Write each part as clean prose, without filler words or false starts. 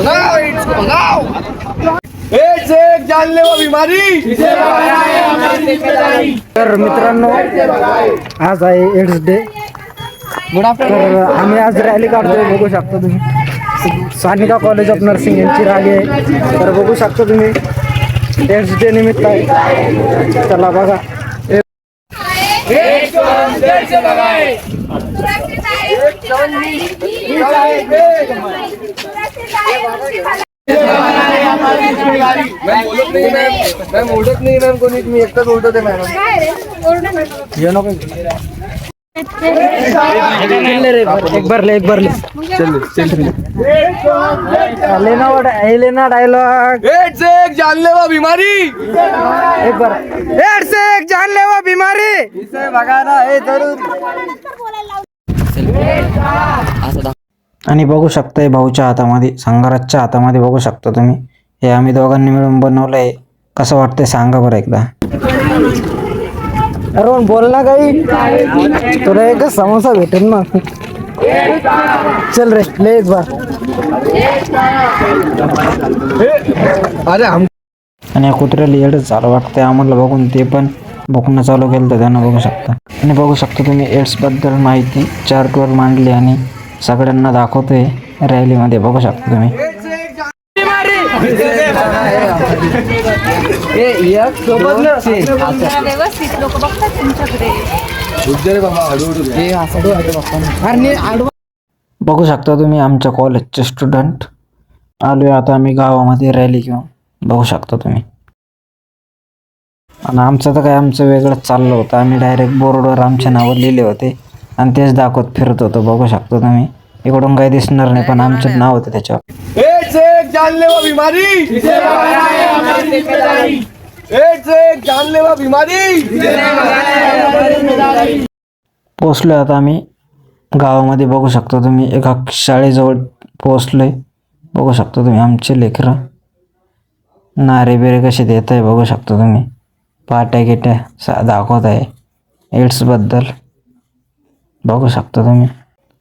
भगाओ एड्स को भगाओ। एड्स एक जानलेवा बीमारी। तर मित्रांनो, आज आहे एड्स डे। तर आम्ही आज रॅली काढतोय, बघू शकता तुम्ही। सानिका कॉलेज ऑफ नर्सिंग यांची रॅली आहे। तर बघू शकता तुम्ही, एड्स डे निमित्त आहे। चला बघा। मैं ओढत नाही मॅम, कोणी मी एकटाच ओढत आहे मॅम। ये नको एक बार ले लेना डायलॉग। एड्स एक जानलेवा बीमारी। एक बार, एड्स एक जानलेवा बीमारी। इसे भगाना है जरूर। आणि बघू शकताय भाऊच्या हातामध्ये, संघराजच्या हातामध्ये बघू शकता तुम्ही। हे आम्ही दोघांनी मिळून बनवलंय। कसं वाटतंय सांगा बरं एकदा। अरे बोल ना काही, तुला एक समोसा भेटेल ना। चल रे ले एक बार। अरे हम आणि कुत्र्याला एड्स झालं वाटतंय आम्हाला बघून, ते पण भुकणं चालू केलं तर त्यांना बघू शकता। आणि बघू शकता तुम्ही, एड्स बद्दल माहिती चार्टवर मांडली आणि सगळ्यांना दाखवतोय रॅलीमध्ये, बघू शकता तुम्ही। बघू शकता तुम्ही, आमच्या कॉलेजचे स्टुडंट आलोय आता आम्ही गावामध्ये रॅली घेऊन, बघू शकता तुम्ही। आणि आमचं तर काय, आमचं वेगळंच चाललं होतं। आम्ही डायरेक्ट बोर्डवर आमचे नावं लिहिले होते आणि तेच दाखवत फिरत होतो, बघू शकता तुम्ही। इकडून काही दिसणार नाही पण आमचं नाव होतं त्याच्यावर। एड्स एक जानलेवा बीमारी। एड्स एक जानलेवा बीमारी। पोहोचलोय आता आम्ही गावामध्ये, बघू शकता तुम्ही। एका शाळेजवळ पोहोचलोय, बघू शकता तुम्ही। आमचे लेकरं नारे बिरे कसे देत आहे, बघू शकता तुम्ही। पाट्या गिट्या दाखवत आहे एड्स बद्दल, बघू शकता तुम्ही।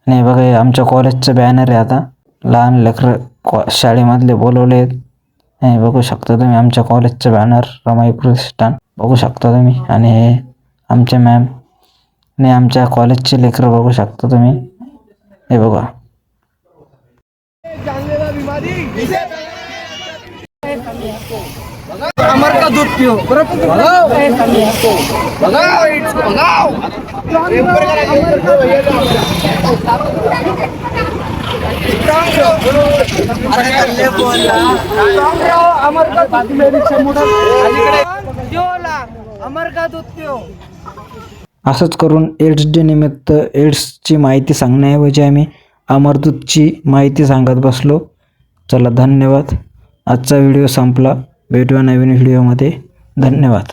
आणि बघा, हे आमच्या कॉलेजचं बॅनर आहे। आता लहान लेकरं शाळेमधले बोलवले आहेत, हे बघू शकता तुम्ही। आमच्या कॉलेजचं बॅनर रमाई प्रतिष्ठान, बघू शकता तुम्ही। आणि हे आमचे मॅम आणि आमच्या कॉलेजचे लेकरं, बघू शकता तुम्ही। हे बघा, जानलेवा बीमारी। अमर का दूध पियो। भगाओ भगाओ एड्स को भगाओ। असंच करून एड्स डे निमित्त एड्सची माहिती सांगण्याऐवजी आम्ही अमरदूतची माहिती सांगत बसलो। चला धन्यवाद। आजचा व्हिडिओ संपला, भेटूया नवीन व्हिडिओमध्ये। धन्यवाद।